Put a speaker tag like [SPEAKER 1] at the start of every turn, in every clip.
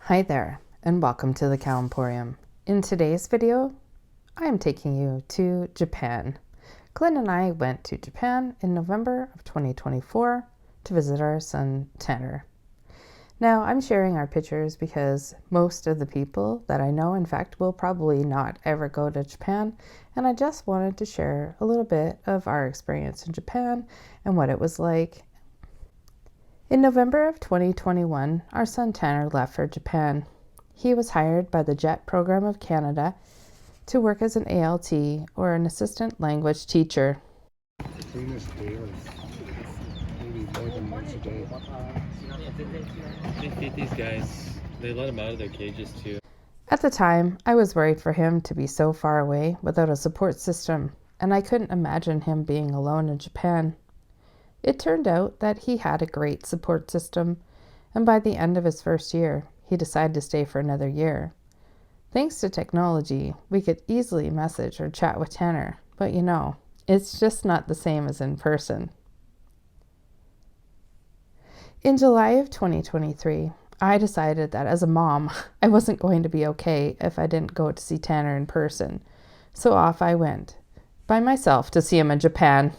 [SPEAKER 1] Hi there, and welcome to the Cow Emporium. In today's video, I am taking you to Japan. Glen and I went to Japan in November of 2024 to visit our son Tanner. Now, I'm sharing our pictures because most of the people that I know, in fact, will probably not ever go to Japan, and I just wanted to share a little bit of our experience in Japan and what it was like. In November of 2021, our son Tanner left for Japan. He was hired by the JET program of Canada to work as an ALT or an assistant language teacher.
[SPEAKER 2] Clean this daily, maybe more than once a day.
[SPEAKER 3] They feed these guys, they let them out of their cages too.
[SPEAKER 1] At the time, I was worried for him to be so far away without a support system, and I couldn't imagine him being alone in Japan. It turned out that he had a great support system, and by the end of his first year, he decided to stay for another year. Thanks to technology, we could easily message or chat with Tanner, but it's just not the same as in person. In July of 2023, I decided that as a mom, I wasn't going to be okay if I didn't go to see Tanner in person. So off I went, by myself, to see him in Japan.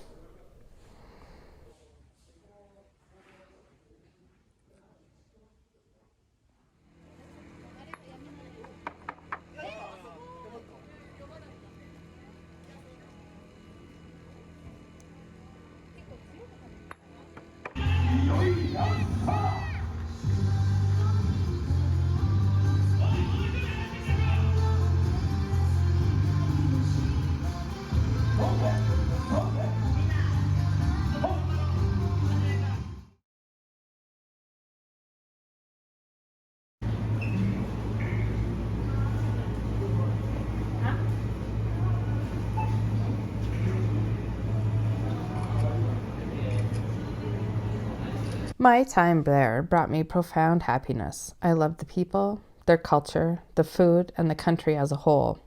[SPEAKER 1] My time there brought me profound happiness. I loved the people, their culture, the food, and the country as a whole.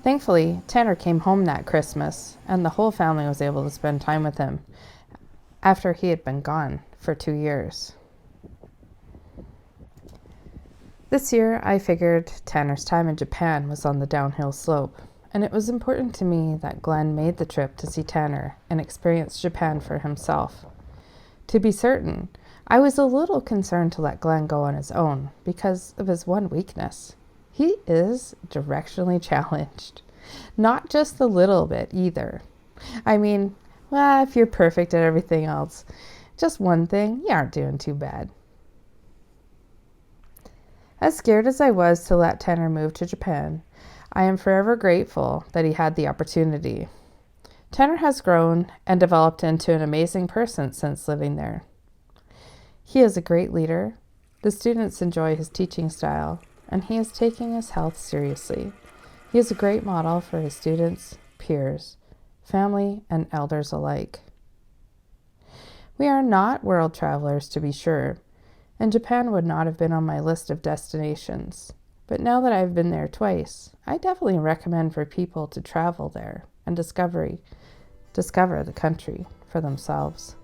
[SPEAKER 1] Thankfully, Tanner came home that Christmas, and the whole family was able to spend time with him after he had been gone for 2 years. This year, I figured Tanner's time in Japan was on the downhill slope, and it was important to me that Glen made the trip to see Tanner and experience Japan for himself. To be certain, I was a little concerned to let Glen go on his own because of his one weakness. He is directionally challenged. Not just a little bit either. I mean, if you're perfect at everything else, just one thing, you aren't doing too bad. As scared as I was to let Tanner move to Japan, I am forever grateful that he had the opportunity. Tanner has grown and developed into an amazing person since living there. He is a great leader. The students enjoy his teaching style, and he is taking his health seriously. He is a great model for his students, peers, family, and elders alike. We are not world travelers, to be sure, and Japan would not have been on my list of destinations. But now that I've been there twice, I definitely recommend for people to travel there and discover the country for themselves.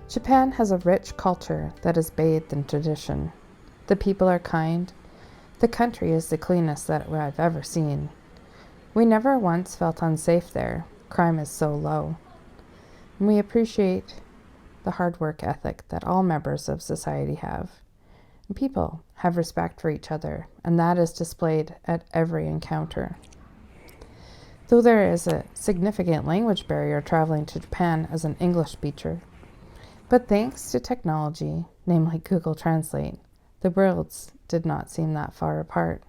[SPEAKER 1] Japan has a rich culture that is bathed in tradition. The people are kind. The country is the cleanest that I've ever seen. We never once felt unsafe there. Crime is so low. And we appreciate the hard work ethic that all members of society have. And people have respect for each other, and that is displayed at every encounter. Though there is a significant language barrier traveling to Japan as an English speaker, But thanks to technology, namely Google Translate, the worlds did not seem that far apart.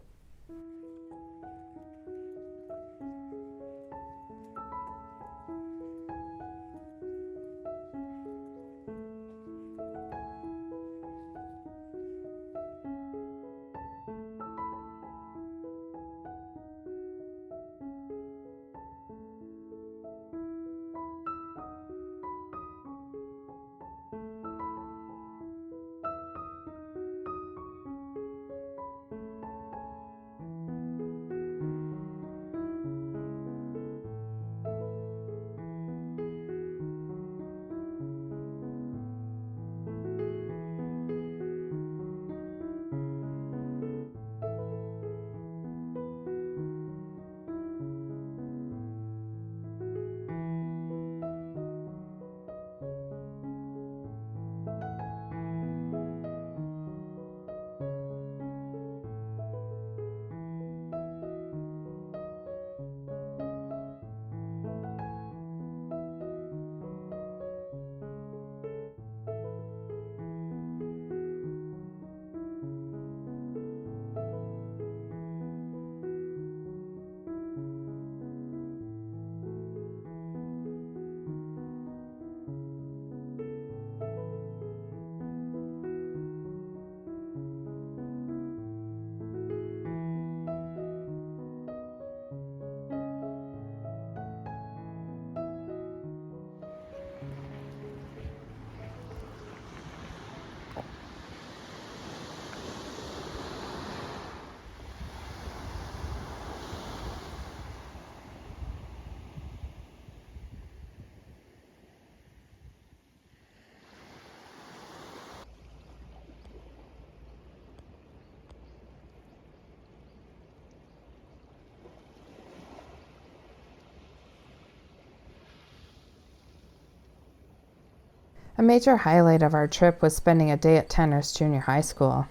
[SPEAKER 1] A major highlight of our trip was spending a day at Tanner's Junior High School.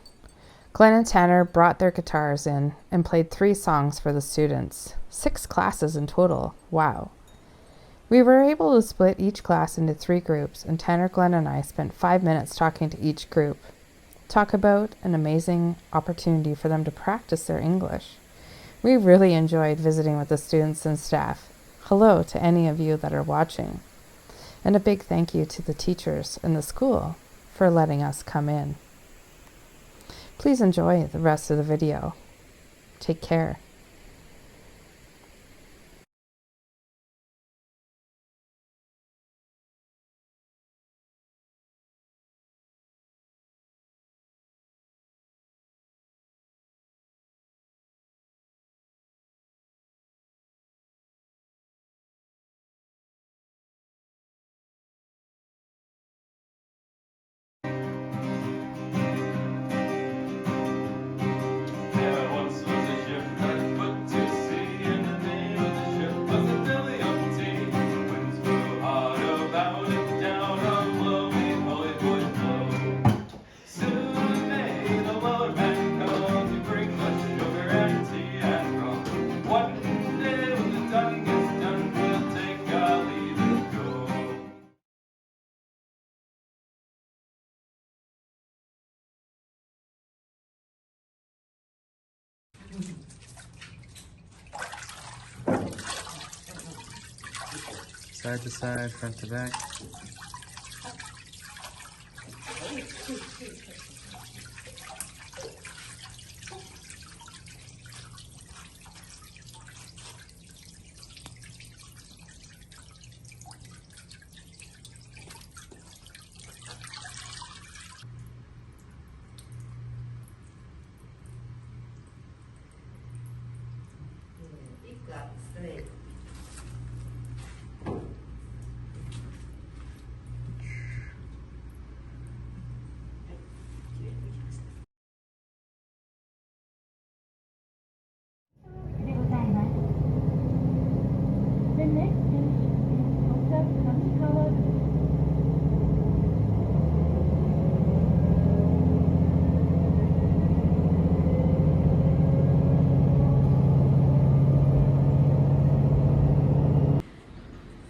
[SPEAKER 1] Glen and Tanner brought their guitars in and played 3 songs for the students. 6 classes in total. Wow. We were able to split each class into 3 groups, and Tanner, Glen, and I spent 5 minutes talking to each group. Talk about an amazing opportunity for them to practice their English. We really enjoyed visiting with the students and staff. Hello to any of you that are watching. And a big thank you to the teachers and the school for letting us come in. Please enjoy the rest of the video. Take care.
[SPEAKER 3] Side to side, front to back.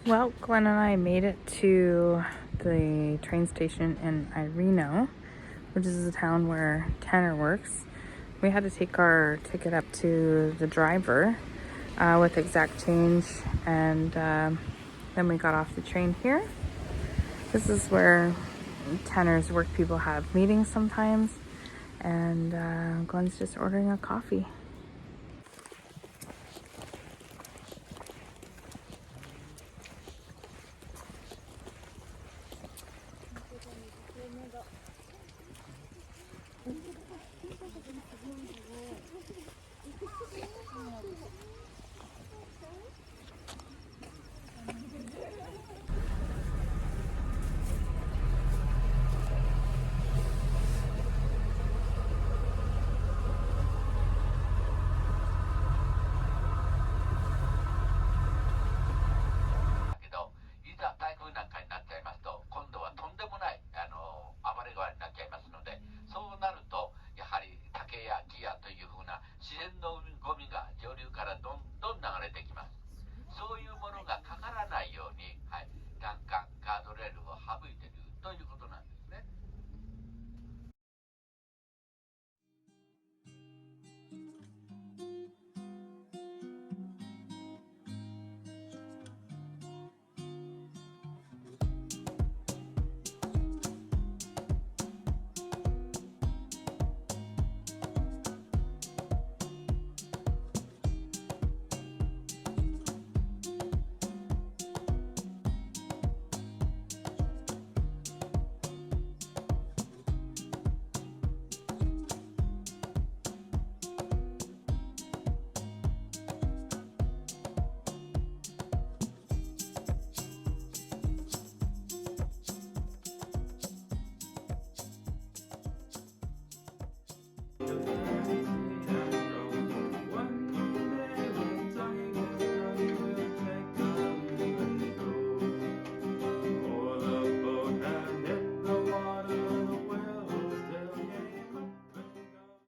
[SPEAKER 3] Well, Glen and I made it to the
[SPEAKER 1] the train station in Ireno, which is the town where Tanner works. We had to take our ticket up to the driver with exact change, and then we got off the train here. This is where Tanner's work people have meetings sometimes, and Glenn's just ordering a coffee.